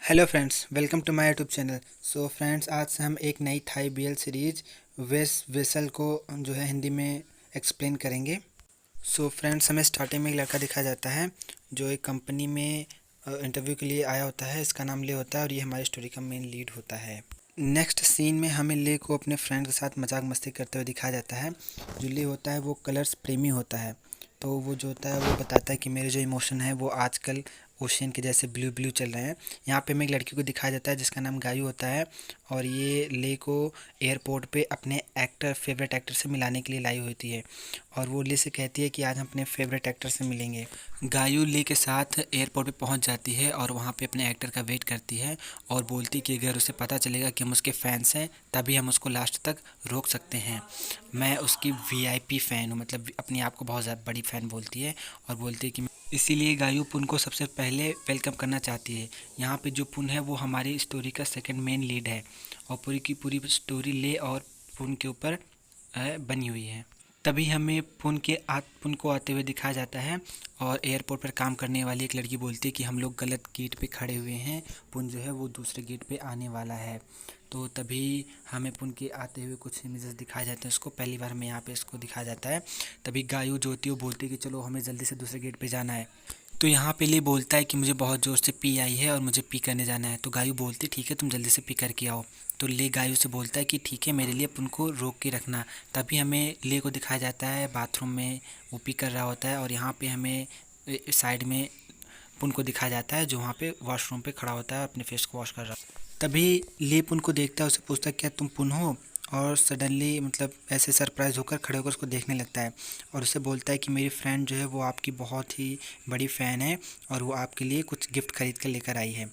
Hello friends, welcome to my YouTube channel. So friends, आज से हम एक नई थाई बीएल सीरीज वेसल को जो है हिंदी में एक्सप्लेन करेंगे। सो फ्रेंड्स, हमें स्टार्टिंग में एक लड़का दिखाया जाता है जो एक कंपनी में इंटरव्यू के लिए आया होता है। इसका नाम ले होता है और ये हमारी स्टोरी का मेन लीड होता है। नेक्स्ट सीन में हमें ले को अपने फ्रेंड के साथ मजाक मस्ती करते हुए दिखाया जाता है। जो ले होता है वो कलर्स प्रेमी होता है। तो वो जो होता है वो बताता है कि मेरे जो इमोशन है वो आजकल ओशियन के जैसे ब्लू ब्लू चल रहे हैं। यहाँ पे हमें एक लड़की को दिखाया जाता है जिसका नाम गायू होता है और ये ले को एयरपोर्ट पे अपने फेवरेट एक्टर से मिलाने के लिए लाई होती है। और वो ले से कहती है कि आज हम अपने फेवरेट एक्टर से मिलेंगे। गायू ले के साथ एयरपोर्ट पे पहुंच जाती है और वहाँ पे अपने एक्टर का वेट करती है और बोलती कि अगर उसे पता चलेगा कि हम उसके फैंस हैं तभी हम उसको लास्ट तक रोक सकते हैं। मैं उसकी वीआईपी फ़ैन हूँ, मतलब अपने आप को बहुत ज़्यादा बड़ी फ़ैन बोलती है। और बोलती है कि इसीलिए गायू पुन को सबसे पहले वेलकम करना चाहती है। यहाँ पे जो पुन है वो हमारी स्टोरी का सेकंड मेन लीड है और पूरी की पूरी स्टोरी ले और पुन के ऊपर बनी हुई है। तभी हमें पुन को आते हुए दिखाया जाता है और एयरपोर्ट पर काम करने वाली एक लड़की बोलती है कि हम लोग गलत गेट पे खड़े हुए हैं, पुन जो है वो दूसरे गेट पे आने वाला है। तो तभी हमें पुन के आते हुए कुछ इमेजेस दिखाए जाते हैं। उसको पहली बार हमें यहाँ पे इसको दिखाया जाता है। तभी गायू जो होती है वो बोलती है कि चलो हमें जल्दी से दूसरे गेट पे जाना है। तो यहाँ पे ले बोलता है कि मुझे बहुत ज़ोर से पी आई है और मुझे पी करने जाना है। तो गायू बोलती है ठीक है, तुम जल्दी से पी करके आओ। तो ले गायू से बोलता है कि ठीक है, मेरे लिए पुन को रोक के रखना। तभी हमें ले को दिखाया जाता है बाथरूम में वो पी कर रहा होता है और यहाँ पे हमें साइड में पुन को दिखाया जाता है जो वहाँ पे वॉशरूम पे खड़ा होता है, अपने फेस को वॉश कर रहा है। तभी ले पुन को देखता है, उसे पूछता है क्या तुम पुन हो, और सडनली मतलब ऐसे सरप्राइज़ होकर खड़े होकर उसको देखने लगता है और उसे बोलता है कि मेरी फ्रेंड जो है वो आपकी बहुत ही बड़ी फ़ैन है और वो आपके लिए कुछ गिफ्ट खरीद कर लेकर आई है।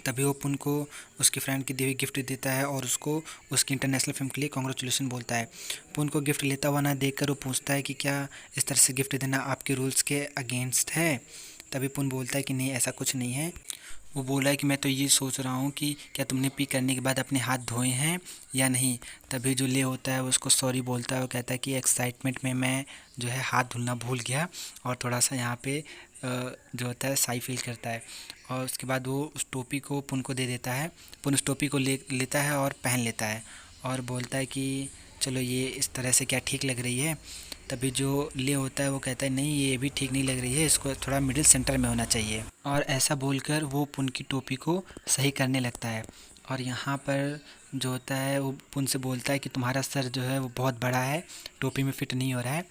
तभी वो पुन को उसकी फ्रेंड की दी हुई गिफ्ट देता है और उसको उसकी इंटरनेशनल फिल्म के लिए कॉन्ग्रेचुलेसन बोलता है। पुन को गिफ्ट लेता हुआ ना देखकर वो पूछता है कि क्या इस तरह से गिफ्ट देना आपके रूल्स के अगेंस्ट है। तभी पुन बोलता है कि नहीं, ऐसा कुछ नहीं है। वो बोला है कि मैं तो ये सोच रहा हूँ कि क्या तुमने पी करने के बाद अपने हाथ धोए हैं या नहीं। तभी जो ले होता है वो उसको सॉरी बोलता है। वो कहता है कि एक्साइटमेंट में मैं जो है हाथ धुलना भूल गया और थोड़ा सा यहाँ पे जो होता है साई फील करता है। और उसके बाद वो उस टोपी को पुन को दे देता है। पुन उस टोपी को लेता है और पहन लेता है और बोलता है कि चलो ये इस तरह से क्या ठीक लग रही है। तभी जो ले होता है वो कहता है नहीं, ये भी ठीक नहीं लग रही है, इसको थोड़ा मिडिल सेंटर में होना चाहिए। और ऐसा बोलकर वो पुन की टोपी को सही करने लगता है। और यहाँ पर जो होता है वो पुन से बोलता है कि तुम्हारा सर जो है वो बहुत बड़ा है, टोपी में फिट नहीं हो रहा है।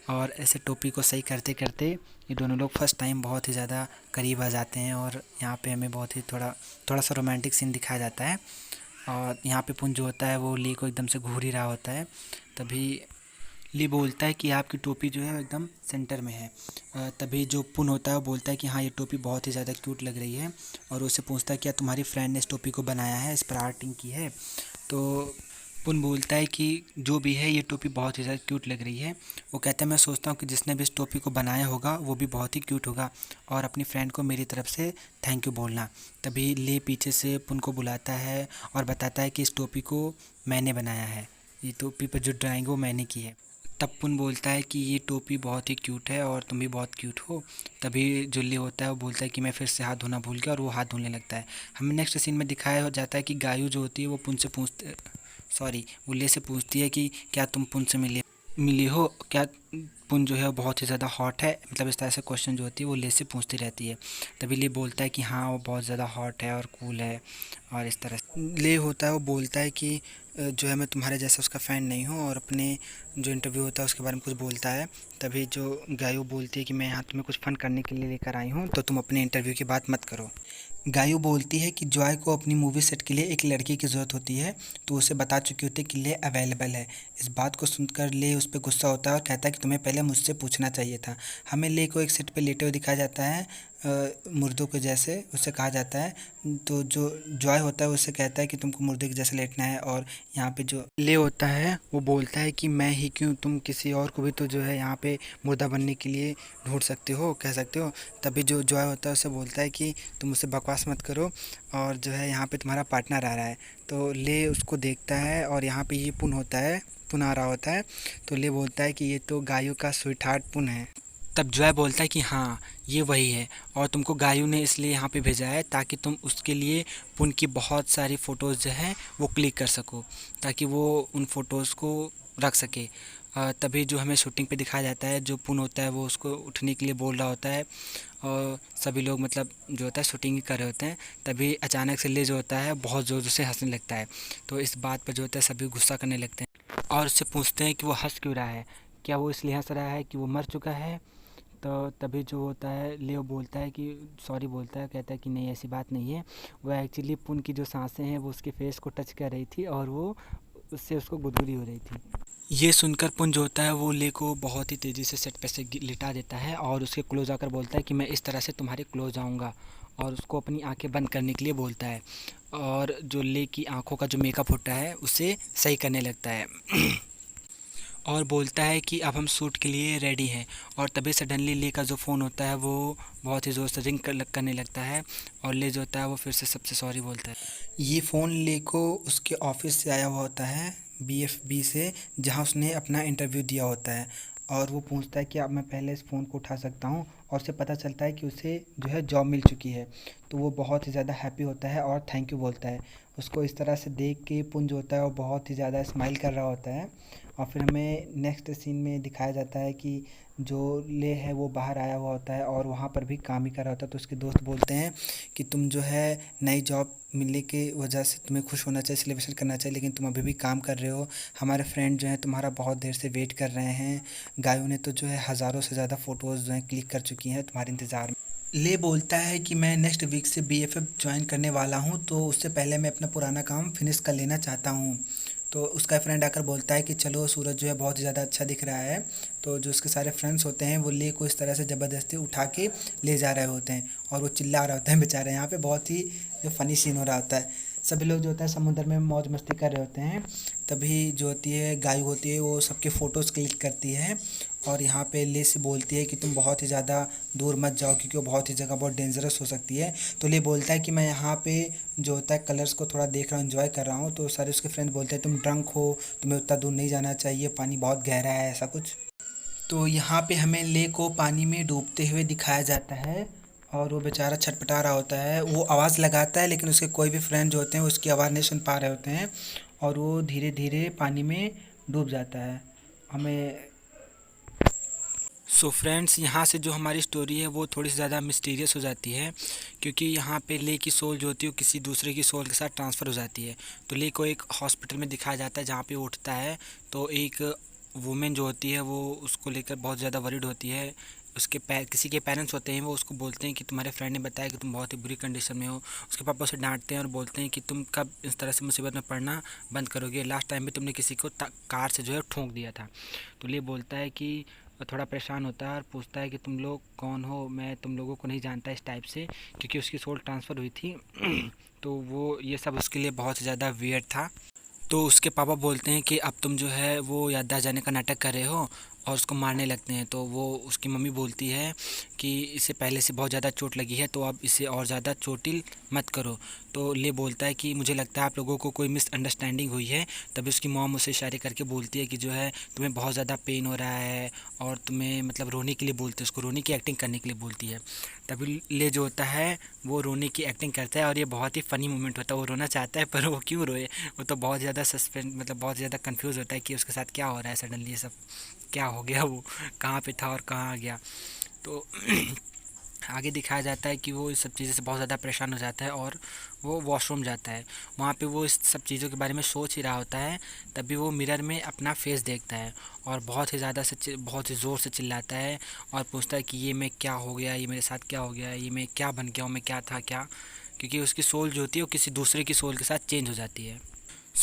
और ऐसे टोपी को सही करते करते ये दोनों लोग फर्स्ट टाइम बहुत ही ज़्यादा करीब आ जाते हैं और यहाँ पे हमें बहुत ही थोड़ा सा रोमांटिक सीन दिखाया जाता है। और यहाँ पे पुन जो होता है वो ली को एकदम से घूर ही रहा होता है। तभी ली बोलता है कि आपकी टोपी जो है एकदम सेंटर में है। तभी जो पुन होता है वो बोलता है कि हाँ, ये टोपी बहुत ही ज़्यादा क्यूट लग रही है। और उससे पूछता है क्या तुम्हारी फ्रेंड ने इस टोपी को बनाया है, इस पर आर्टिंग की है। तो पुन बोलता है कि जो भी है ये टोपी बहुत ही ज़्यादा क्यूट लग रही है। वो कहता है मैं सोचता हूँ कि जिसने भी इस टोपी को बनाया होगा वो भी बहुत ही क्यूट होगा और अपनी फ्रेंड को मेरी तरफ से थैंक यू बोलना। तभी ले पीछे से पुन को बुलाता है और बताता है कि इस टोपी को मैंने बनाया है, ये टोपी पर जो ड्राइंग वो मैंने की है। तब पुन बोलता है कि ये टोपी बहुत ही क्यूट है और तुम भी बहुत क्यूट हो। तभी जो ले होता है वो बोलता है कि मैं फिर से हाथ धोना भूल गया और वो हाथ धोने लगता है। हमें नेक्स्ट सीन में दिखाया जाता है कि गायू जो होती है वो पुन से वो ले से पूछती है कि क्या तुम पुन से मिली हो क्या। पुन जो है वो बहुत ही ज़्यादा हॉट है, मतलब इस तरह से क्वेश्चन जो होती है वो ले से पूछती रहती है। तभी ले बोलता है कि हाँ, वो बहुत ज़्यादा हॉट है और कूल है। और इस तरह से ले होता है वो बोलता है कि जो है मैं तुम्हारे जैसा उसका फ़ैन नहीं हूँ और अपने जो इंटरव्यू होता है उसके बारे में कुछ बोलता है। तभी जो गायू बोलती है कि मैं यहाँ तुम्हें कुछ फ़न करने के लिए लेकर आई हूँ, तो तुम अपने इंटरव्यू की बात मत करो। गायू बोलती है कि जॉय को अपनी मूवी सेट के लिए एक लड़की की ज़रूरत होती है, तो उसे बता चुकी होती है कि ले अवेलेबल है। इस बात को सुनकर ले उस पर गुस्सा होता है और कहता है कि तुम्हें पहले मुझसे पूछना चाहिए था। हमें ले को एक सेट पे लेटे हुए दिखाया जाता है, मुर्दों के जैसे उससे कहा जाता है। तो जो जॉय होता है उससे कहता है कि तुमको मुर्दे के जैसे लेटना है और यहाँ पे जो ले होता है वो बोलता है कि मैं ही क्यों, तुम किसी और को भी तो जो है यहाँ पे मुर्दा बनने के लिए ढूंढ सकते हो, कह सकते हो। तभी जो जॉय होता है उससे बोलता है कि तुम मुझसे बकवास मत करो और जो है यहाँ पे तुम्हारा पार्टनर आ रहा है। तो ले उसको देखता है और यहाँ पे ये पुन आ रहा होता है। तो ले बोलता है कि ये तो गायू का स्वीट हार्ट पुन है। तब जॉय बोलता है कि हाँ ये वही है, और तुमको गायू ने इसलिए यहाँ पे भेजा है ताकि तुम उसके लिए पुन की बहुत सारी फ़ोटोज़ जो है वो क्लिक कर सको, ताकि वो उन फ़ोटोज़ को रख सके। तभी जो हमें शूटिंग पे दिखाया जाता है, जो पुन होता है वो उसको उठने के लिए बोल रहा होता है, और सभी लोग मतलब जो होता है शूटिंग ही कर रहे होते हैं। तभी अचानक से ले जो होता है बहुत ज़ोर से हंसने लगता है। तो इस बात पर जो होता है सभी गुस्सा करने लगते हैं और उससे पूछते हैं कि वो हंस क्यों रहा है, क्या वो इसलिए हंस रहा है कि वो मर चुका है। तो तभी जो होता है लियो बोलता है कि सॉरी बोलता है, कहता है कि नहीं ऐसी बात नहीं है, वो एक्चुअली पुन की जो सांसें हैं वो उसके फेस को टच कर रही थी और वो उससे उसको गुदगुदी हो रही थी। ये सुनकर पुन जो होता है वो ले को बहुत ही तेज़ी से सेट पे से लिटा देता है और उसके क्लोज आकर बोलता है कि मैं इस तरह से तुम्हारे क्लोज आऊँगा, और उसको अपनी आंखें बंद करने के लिए बोलता है, और जो ले की आंखों का जो मेकअप होता है उसे सही करने लगता है और बोलता है कि अब हम शूट के लिए रेडी हैं। और तभी सडनली ले का जो फ़ोन होता है वो बहुत ही ज़ोर से रिंग करने लगता है, और ले जो होता है वो फिर से सबसे सॉरी बोलता है। ये फ़ोन ले को उसके ऑफिस से आया हुआ होता है, BFB से, जहाँ उसने अपना इंटरव्यू दिया होता है, और वो पूछता है कि अब मैं पहले इस फ़ोन को उठा सकता हूँ, और उसे पता चलता है कि उसे जो है जॉब मिल चुकी है। तो वो बहुत ही ज़्यादा हैप्पी होता है और थैंक यू बोलता है। उसको इस तरह से देख के पुन जो होता है वो बहुत ही ज़्यादा स्माइल कर रहा होता है। और फिर हमें नेक्स्ट सीन में दिखाया जाता है कि जो ले है वो बाहर आया हुआ होता है और वहाँ पर भी काम ही कर रहा होता है। तो उसके दोस्त बोलते हैं कि तुम जो है नई जॉब मिलने की वजह से तुम्हें खुश होना चाहिए, सेलिब्रेशन करना चाहिए, लेकिन तुम अभी भी काम कर रहे हो। हमारे फ्रेंड जो हैं तुम्हारा बहुत देर से वेट कर रहे हैं। गायों ने तो जो है हज़ारों से ज़्यादा फ़ोटोज़ जो हैं क्लिक कर चुकी हैं तुम्हारे इंतज़ार में। ले बोलता है कि मैं नेक्स्ट वीक से BFF ज्वाइन करने वाला हूँ, तो उससे पहले मैं अपना पुराना काम फिनिश कर लेना चाहता हूँ। तो उसका फ्रेंड आकर बोलता है कि चलो सूरज जो है बहुत ज़्यादा अच्छा दिख रहा है। तो जो उसके सारे फ्रेंड्स होते हैं वो ले को इस तरह से ज़बरदस्ती उठा के ले जा रहे होते हैं, और वो चिल्ला रहा होता है बेचारा। यहाँ पे बहुत ही जो फ़नी सीन हो रहा होता है, सभी लोग जो होता है समुद्र में मौज मस्ती कर रहे होते हैं। तभी जो होती है गाय होती है वो सबके फ़ोटोज़ क्लिक करती है, और यहाँ पे ले से बोलती है कि तुम बहुत ही ज़्यादा दूर मत जाओ क्योंकि वो बहुत ही जगह बहुत डेंजरस हो सकती है। तो ले बोलता है कि मैं यहाँ पे जो होता है कलर्स को थोड़ा देख रहा हूँ, एंजॉय कर रहा हूँ। तो सारे उसके फ्रेंड्स बोलते हैं तुम ड्रंक हो, तुम्हें उतना दूर नहीं जाना चाहिए, पानी बहुत गहरा है, ऐसा कुछ। तो यहाँ पे हमें ले को पानी में डूबते हुए दिखाया जाता है, और वो बेचारा छटपटा रहा होता है। वो आवाज़ लगाता है लेकिन उसके कोई भी फ्रेंड जो होते हैं उसकी आवाज़ नहीं सुन पा रहे होते हैं, और वो धीरे धीरे पानी में डूब जाता है। हमें फ्रेंड्स यहाँ से जो हमारी स्टोरी है वो थोड़ी सी ज़्यादा मिस्टीरियस हो जाती है, क्योंकि यहाँ पे ले की सोल जो होती है वो किसी दूसरे की सोल के साथ ट्रांसफ़र हो जाती है। तो ले को एक हॉस्पिटल में दिखाया जाता है जहाँ पे वो उठता है, तो एक वुमेन जो होती है वो उसको लेकर बहुत ज़्यादा वरीड होती है। उसके किसी के पेरेंट्स होते हैं वो उसको बोलते हैं कि तुम्हारे फ्रेंड ने बताया कि तुम बहुत ही बुरी कंडीशन में हो। उसके पापा उसे डांटते हैं और बोलते हैं कि तुम कब इस तरह से मुसीबत में पड़ना बंद करोगे, लास्ट टाइम भी तुमने किसी को कार से जो है ठोंक दिया था। तो ले बोलता है कि थोड़ा परेशान होता है और पूछता है कि तुम लोग कौन हो, मैं तुम लोगों को नहीं जानता, इस टाइप से, क्योंकि उसकी सोल ट्रांसफ़र हुई थी। तो वो ये सब उसके लिए बहुत ज़्यादा वियर्ड था। तो उसके पापा बोलते हैं कि अब तुम जो है वो याददाश्त जाने का नाटक कर रहे हो, और उसको मारने लगते हैं। तो वो उसकी मम्मी बोलती है कि इसे पहले से बहुत ज़्यादा चोट लगी है तो अब इसे और ज़्यादा चोटिल मत करो। तो ले बोलता है कि मुझे लगता है आप लोगों को कोई मिसअंडरस्टैंडिंग हुई है। तभी उसकी मॉम उसे इशारे करके बोलती है कि जो है तुम्हें बहुत ज़्यादा पेन हो रहा है, और तुम्हें मतलब रोने के लिए बोलते हैं, उसको रोने की एक्टिंग करने के लिए बोलती है। तभी ले जो होता है वो रोने की एक्टिंग करता है, और ये बहुत ही फ़नी मोमेंट होता है। वो रोना चाहता है पर वो क्यों रोए, वो तो बहुत ज़्यादा सस्पेंस मतलब बहुत ज़्यादा कंफ्यूज होता है कि उसके साथ क्या हो रहा है, सडनली ये सब क्या हो गया, वो कहाँ पे था और कहाँ आ गया। तो आगे दिखाया जाता है कि वो इस सब चीज़ों से बहुत ज़्यादा परेशान हो जाता है और वो वॉशरूम जाता है। वहाँ पे वो इस सब चीज़ों के बारे में सोच ही रहा होता है, तभी वो मिरर में अपना फेस देखता है और बहुत ही ज़ोर से चिल्लाता है और पूछता है कि ये मैं क्या हो गया, ये मेरे साथ क्या हो गया, ये मैं क्या बन गया हूँ, मैं क्या था क्या, क्योंकि उसकी सोल जो होती है वो किसी दूसरे की सोल के साथ चेंज हो जाती है।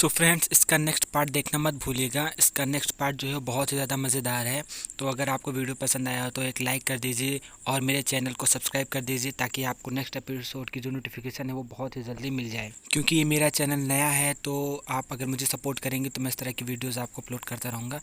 फ्रेंड्स, इसका नेक्स्ट पार्ट देखना मत भूलिएगा। इसका नेक्स्ट पार्ट जो है बहुत ही ज़्यादा मज़ेदार है। तो अगर आपको वीडियो पसंद आया हो तो एक लाइक कर दीजिए और मेरे चैनल को सब्सक्राइब कर दीजिए, ताकि आपको नेक्स्ट एपिसोड की जो नोटिफिकेशन है वो बहुत ही जल्दी मिल जाए। क्योंकि ये मेरा चैनल नया है, तो आप अगर मुझे सपोर्ट करेंगे तो मैं इस तरह की वीडियोज़ आपको अपलोड करता रहूँगा।